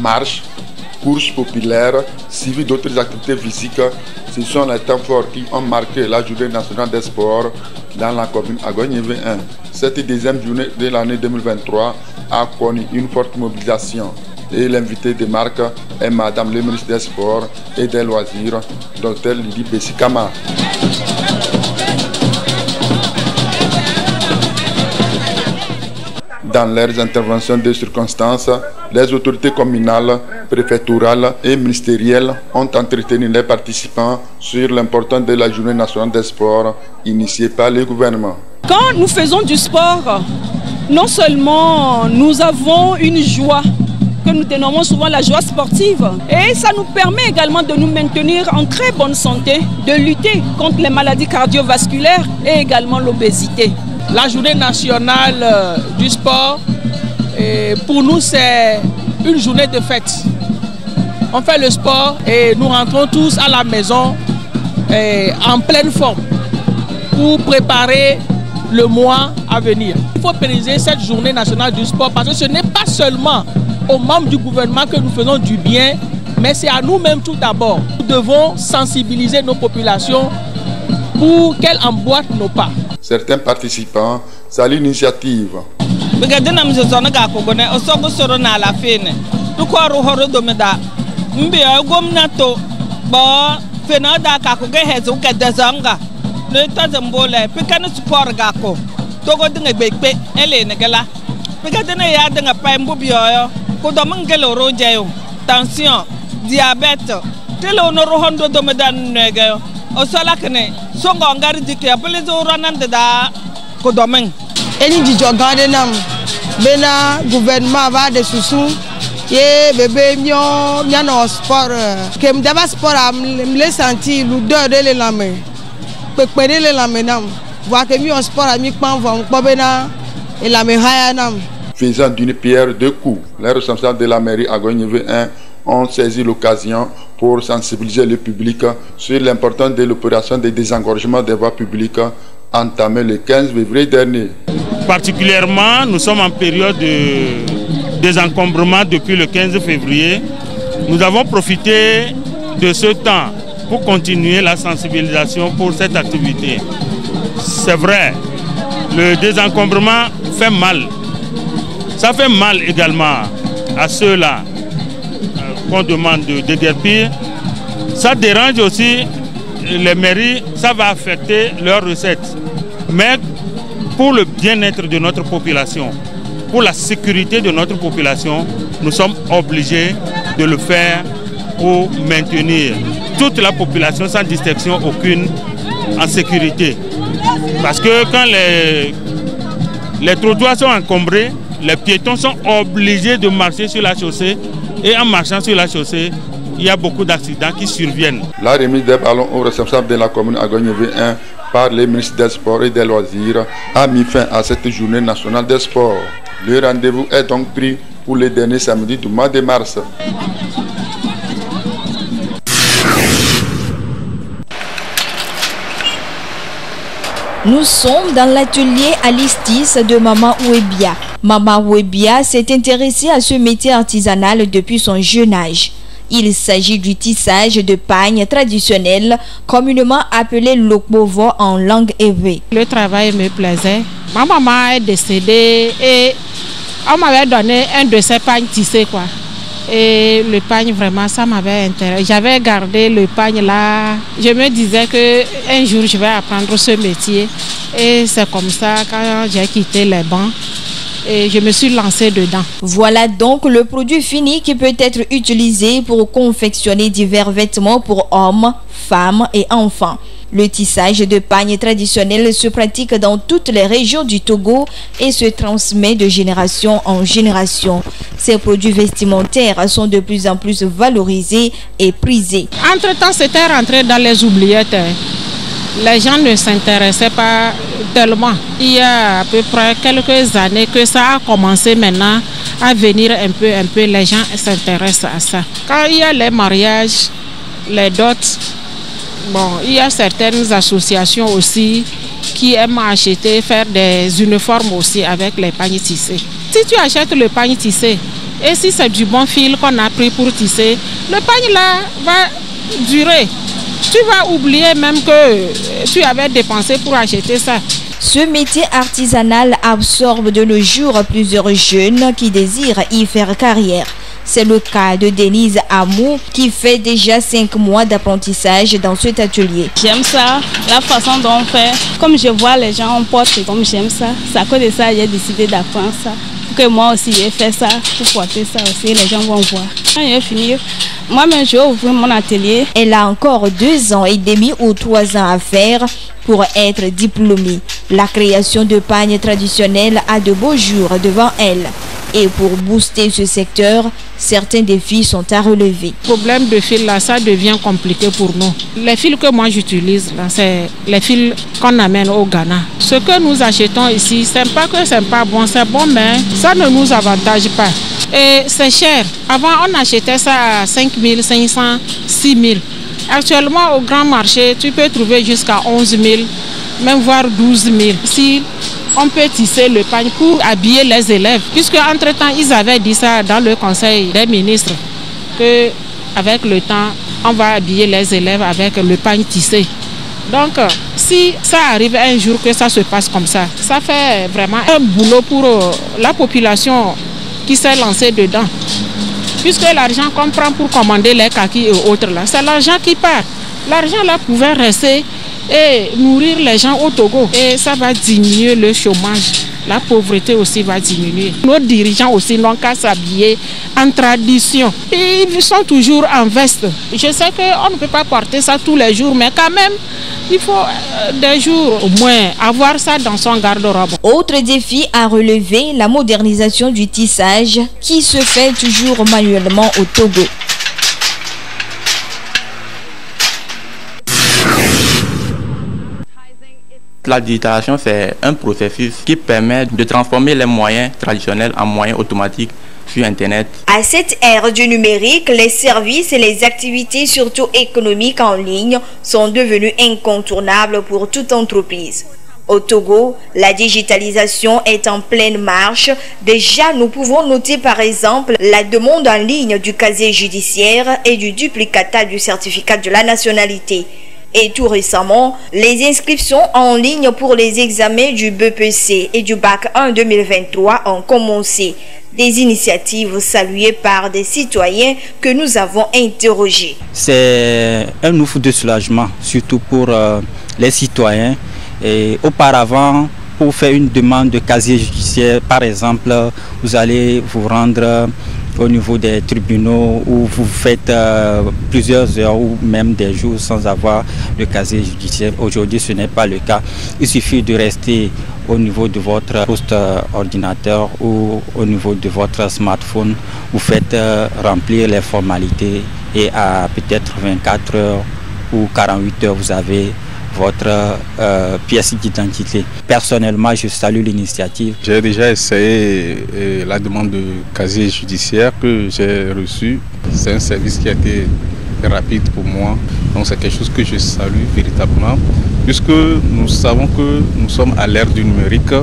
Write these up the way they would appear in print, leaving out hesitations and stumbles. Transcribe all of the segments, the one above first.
marches, courses populaires, suivi d'autres activités physiques. Ce sont les temps forts qui ont marqué la journée nationale des sports dans la commune Agogne 1. Cette deuxième journée de l'année 2023 a connu une forte mobilisation. Et l'invité de marque est Madame le ministre des Sports et des Loisirs, Dr Lydie Bessikama. Dans leurs interventions de circonstances, les autorités communales, préfectorales et ministérielles ont entretenu les participants sur l'importance de la journée nationale des sports initiée par le gouvernement. Quand nous faisons du sport, non seulement nous avons une joie, que nous dénommons souvent la joie sportive, et ça nous permet également de nous maintenir en très bonne santé, de lutter contre les maladies cardiovasculaires et également l'obésité. La journée nationale du sport, pour nous, c'est une journée de fête. On fait le sport et nous rentrons tous à la maison en pleine forme pour préparer le mois à venir. Il faut pérenniser cette journée nationale du sport parce que ce n'est pas seulement aux membres du gouvernement que nous faisons du bien, mais c'est à nous-mêmes tout d'abord. Nous devons sensibiliser nos populations pour qu'elles emboîtent nos pas. Certains participants saluent l'initiative. Tension, diabète, Eni di jogande nam bena gouvernement va de sousou ye bébé mio no sport kem daba sport am le senti lu de le lame pekpere le lame nam wa ke mi on sport ami pan von po bena e lame haya nam. Faisant d'une pierre deux coups, les responsables de la mairie Agogne 1 ont saisi l'occasion pour sensibiliser le public sur l'importance de l'opération de désengorgement des voies publiques entamée le 15 février dernier. Particulièrement, nous sommes en période de désencombrement depuis le 15 février. Nous avons profité de ce temps pour continuer la sensibilisation pour cette activité. C'est vrai, le désencombrement fait mal. Ça fait mal également à ceux-là qu'on demande de déguerpir. Ça dérange aussi les mairies, ça va affecter leurs recettes. Mais pour le bien-être de notre population, pour la sécurité de notre population, nous sommes obligés de le faire pour maintenir toute la population sans distinction aucune en sécurité. Parce que quand les trottoirs sont encombrés, les piétons sont obligés de marcher sur la chaussée et en marchant sur la chaussée, il y a beaucoup d'accidents qui surviennent. La remise des ballons aux responsables de la commune Agogne 1 par les ministres des Sports et des Loisirs a mis fin à cette journée nationale des sports. Le rendez-vous est donc pris pour le dernier samedi du mois de mars. Nous sommes dans l'atelier à l'Istis de Maman Ouébia. Maman Ouébia s'est intéressée à ce métier artisanal depuis son jeune âge. Il s'agit du tissage de pagnes traditionnels, communément appelé lokbovo en langue éve. Le travail me plaisait. Ma maman est décédée et on m'avait donné un de ces pagnes tissés quoi. Et le pagne vraiment ça m'avait intéressé. J'avais gardé le pagne là. Je me disais que un jour je vais apprendre ce métier. Et c'est comme ça quand j'ai quitté les bancs. Et je me suis lancée dedans. Voilà donc le produit fini qui peut être utilisé pour confectionner divers vêtements pour hommes, femmes et enfants. Le tissage de pagnes traditionnels se pratique dans toutes les régions du Togo et se transmet de génération en génération. Ces produits vestimentaires sont de plus en plus valorisés et prisés. Entre-temps, c'était rentré dans les oubliettes. Les gens ne s'intéressaient pas tellement. Il y a à peu près quelques années que ça a commencé maintenant à venir un peu. Les gens s'intéressent à ça. Quand il y a les mariages, les dots, bon, il y a certaines associations aussi qui aiment acheter, faire des uniformes aussi avec les pagnes tissés. Si tu achètes le pagne tissé, Et si c'est du bon fil qu'on a pris pour tisser, le pagne là va durer. Tu vas oublier même que tu avais dépensé pour acheter ça. Ce métier artisanal absorbe de nos jours plusieurs jeunes qui désirent y faire carrière. C'est le cas de Denise Amou qui fait déjà 5 mois d'apprentissage dans cet atelier. J'aime ça, la façon dont on fait. Comme je vois les gens en porte, comme j'aime ça, c'est à cause de ça que j'ai décidé d'apprendre ça. Pour que moi aussi j'ai fait ça, pour porter ça aussi, les gens vont voir. Quand je vais finir, moi-même je vais ouvrir mon atelier. Elle a encore 2 ans et demi ou 3 ans à faire pour être diplômée. La création de pagnes traditionnels a de beaux jours devant elle. Et pour booster ce secteur, certains défis sont à relever. Le problème de fil là, ça devient compliqué pour nous. Les fils que moi j'utilise là, c'est les fils qu'on amène au Ghana. Ce que nous achetons ici, c'est pas que c'est pas bon, c'est bon, mais ça ne nous avantage pas. Et c'est cher. Avant, on achetait ça à 5 500, 6 000. Actuellement, au grand marché, tu peux trouver jusqu'à 11 000, même voire 12 000. Si on peut tisser le pagne pour habiller les élèves, puisque entre-temps, ils avaient dit ça dans le conseil des ministres, qu'avec le temps, on va habiller les élèves avec le pagne tissé. Donc, si ça arrive un jour que ça se passe comme ça fait vraiment un boulot pour la population qui s'est lancée dedans. Puisque l'argent qu'on prend pour commander les kakis et autres, là, c'est l'argent qui part. L'argent là pouvait rester et nourrir les gens au Togo. Et ça va diminuer le chômage. La pauvreté aussi va diminuer. Nos dirigeants aussi n'ont qu'à s'habiller en tradition. Et ils sont toujours en veste. Je sais qu'on ne peut pas porter ça tous les jours, mais quand même, il faut des jours au moins avoir ça dans son garde-robe. Autre défi à relever, la modernisation du tissage qui se fait toujours manuellement au Togo. La digitalisation, c'est un processus qui permet de transformer les moyens traditionnels en moyens automatiques sur Internet. À cette ère du numérique, les services et les activités, surtout économiques en ligne, sont devenus incontournables pour toute entreprise. Au Togo, la digitalisation est en pleine marche. Déjà, nous pouvons noter par exemple la demande en ligne du casier judiciaire et du duplicata du certificat de la nationalité. Et tout récemment, les inscriptions en ligne pour les examens du BPC et du Bac 1 2023 ont commencé. Des initiatives saluées par des citoyens que nous avons interrogés. C'est un ouf de soulagement, surtout pour les citoyens. Et auparavant, pour faire une demande de casier judiciaire, par exemple, vous allez vous rendre au niveau des tribunaux où vous faites plusieurs heures ou même des jours sans avoir le casier judiciaire. Aujourd'hui, ce n'est pas le cas. Il suffit de rester au niveau de votre poste ordinateur ou au niveau de votre smartphone. Vous faites remplir les formalités et à peut-être 24 heures ou 48 heures, vous avez votre pièce d'identité. Personnellement, je salue l'initiative. J'ai déjà essayé la demande de casier judiciaire que j'ai reçu. C'est un service qui a été rapide pour moi. Donc c'est quelque chose que je salue véritablement. Puisque nous savons que nous sommes à l'ère du numérique,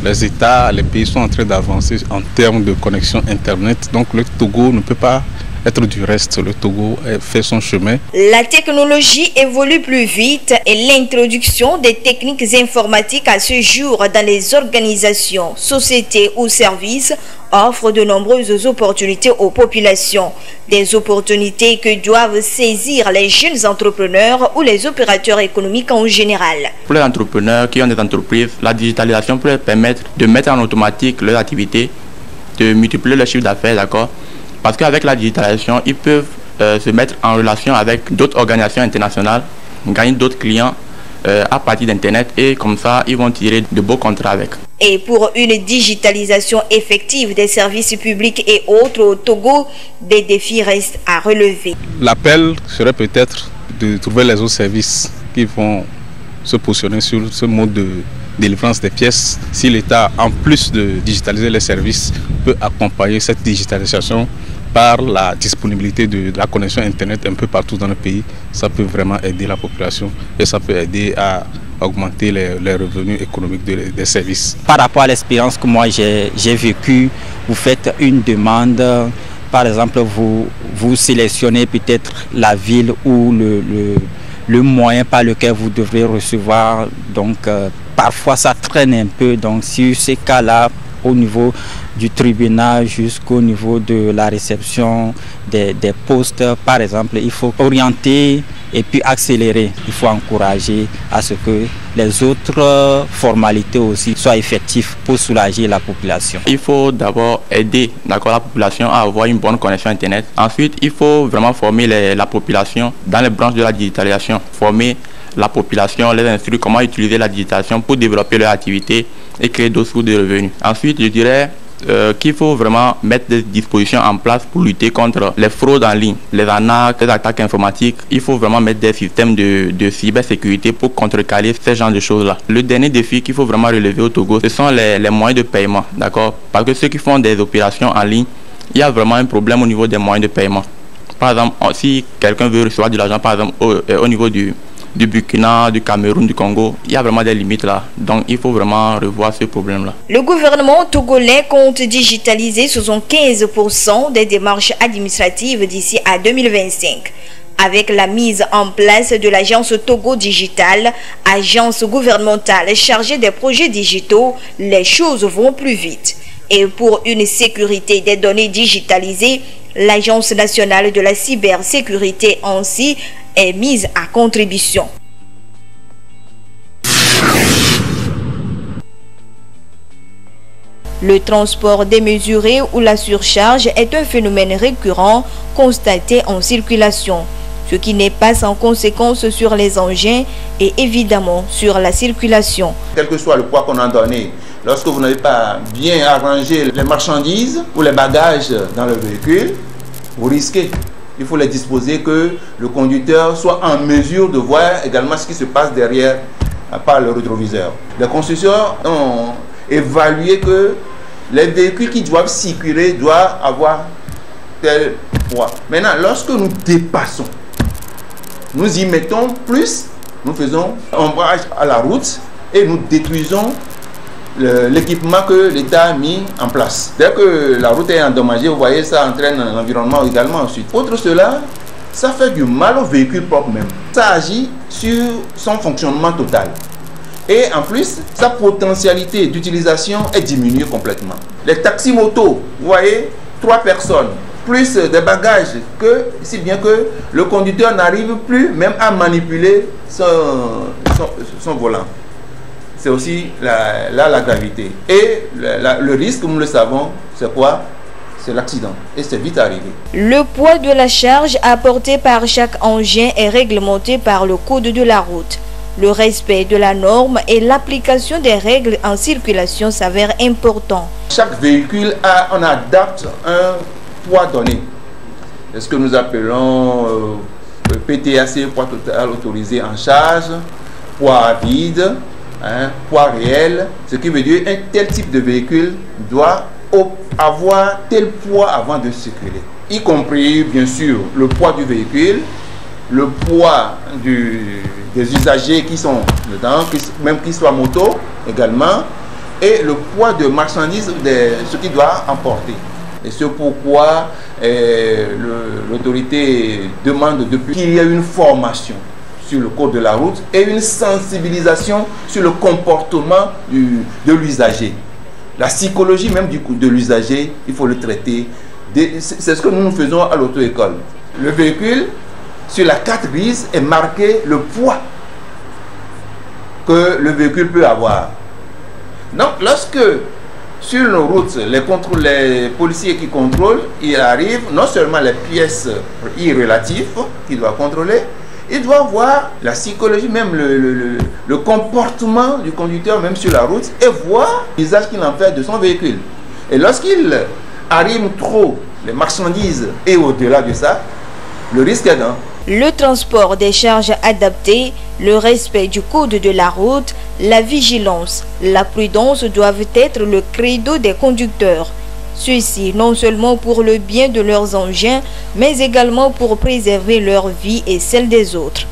les États, les pays sont en train d'avancer en termes de connexion Internet. Donc le Togo ne peut pas être du reste. Le Togo fait son chemin. La technologie évolue plus vite et l'introduction des techniques informatiques à ce jour dans les organisations, sociétés ou services offre de nombreuses opportunités aux populations. Des opportunités que doivent saisir les jeunes entrepreneurs ou les opérateurs économiques en général. Pour les entrepreneurs qui ont des entreprises, la digitalisation peut leur permettre de mettre en automatique leurs activités, de multiplier leur chiffre d'affaires, d'accord ? Parce qu'avec la digitalisation, ils peuvent se mettre en relation avec d'autres organisations internationales, gagner d'autres clients à partir d'Internet et comme ça, ils vont tirer de beaux contrats avec. Et pour une digitalisation effective des services publics et autres au Togo, des défis restent à relever. L'appel serait peut-être de trouver les autres services qui vont se positionner sur ce mode de délivrance des pièces. Si l'État, en plus de digitaliser les services, peut accompagner cette digitalisation par la disponibilité de la connexion Internet un peu partout dans le pays, ça peut vraiment aider la population et ça peut aider à augmenter les revenus économiques des services. Par rapport à l'expérience que moi j'ai vécue, vous faites une demande, par exemple vous sélectionnez peut-être la ville ou le moyen par lequel vous devrez recevoir, donc parfois ça traîne un peu, donc sur ces cas-là, au niveau du tribunal jusqu'au niveau de la réception des postes, par exemple, il faut orienter et puis accélérer. Il faut encourager à ce que les autres formalités aussi soient effectives pour soulager la population. Il faut d'abord aider la population à avoir une bonne connexion Internet. Ensuite, il faut vraiment former la population dans les branches de la digitalisation. Former la population, les instruire comment utiliser la digitalisation pour développer leur activité et créer d'autres sources de revenus. Ensuite, je dirais qu'il faut vraiment mettre des dispositions en place pour lutter contre les fraudes en ligne, les arnaques, les attaques informatiques. Il faut vraiment mettre des systèmes de cybersécurité pour contrecarrer ce genre de choses-là. Le dernier défi qu'il faut vraiment relever au Togo, ce sont les moyens de paiement, d'accord? Parce que ceux qui font des opérations en ligne, il y a vraiment un problème au niveau des moyens de paiement. Par exemple, si quelqu'un veut recevoir de l'argent, par exemple, au niveau du Burkina, du Cameroun, du Congo, il y a vraiment des limites là. Donc il faut vraiment revoir ce problème-là. Le gouvernement togolais compte digitaliser 75% des démarches administratives d'ici à 2025. Avec la mise en place de l'agence Togo Digital, agence gouvernementale chargée des projets digitaux, les choses vont plus vite. Et pour une sécurité des données digitalisées, l'Agence nationale de la cybersécurité ANSSI est mise à contribution. Le transport démesuré ou la surcharge est un phénomène récurrent constaté en circulation, ce qui n'est pas sans conséquence sur les engins et évidemment sur la circulation. Quel que soit le poids qu'on a donné, lorsque vous n'avez pas bien arrangé les marchandises ou les bagages dans le véhicule, vous risquez. Il faut les disposer que le conducteur soit en mesure de voir également ce qui se passe derrière par le rétroviseur. Les constructeurs ont évalué que les véhicules qui doivent circuler doivent avoir tel poids. Maintenant, lorsque nous dépassons, nous y mettons plus, nous faisons ombrage à la route et nous détruisons l'équipement que l'État a mis en place. Dès que la route est endommagée, vous voyez, ça entraîne l'environnement également ensuite. Outre cela, ça fait du mal au véhicule propre même. Ça agit sur son fonctionnement total. Et en plus, sa potentialité d'utilisation est diminuée complètement. Les taxis motos, vous voyez, 3 personnes, plus des bagages, si bien que le conducteur n'arrive plus même à manipuler son volant. C'est aussi la gravité. Et le risque, nous le savons, c'est quoi? C'est l'accident. Et c'est vite arrivé. Le poids de la charge apportée par chaque engin est réglementé par le code de la route. Le respect de la norme et l'application des règles en circulation s'avèrent importants. Chaque véhicule, on adapte un poids donné. C'est ce que nous appelons PTAC, poids total autorisé en charge, poids vide, poids réel, ce qui veut dire un tel type de véhicule doit avoir tel poids avant de circuler, y compris bien sûr le poids du véhicule, le poids des usagers qui sont dedans, même qu'ils soient moto également, et le poids de marchandises, ce qu'il doit emporter. Et c'est pourquoi l'autorité demande depuis qu'il y ait une formation sur le code de la route et une sensibilisation sur le comportement de l'usager. La psychologie même de l'usager, il faut le traiter. C'est ce que nous faisons à l'auto-école. Le véhicule, sur la carte grise, est marqué le poids que le véhicule peut avoir. Donc, lorsque sur nos routes, les policiers qui contrôlent, ils arrivent, non seulement les pièces irrelatives qu'ils doivent contrôler, ils doivent voir la psychologie, même le comportement du conducteur, même sur la route, et voir l'usage qu'il en fait de son véhicule. Et lorsqu'il arrive trop les marchandises et au-delà de ça, le risque est grand. Le transport des charges adaptées, le respect du code de la route, la vigilance, la prudence doivent être le credo des conducteurs. Ceci non seulement pour le bien de leurs engins, mais également pour préserver leur vie et celle des autres.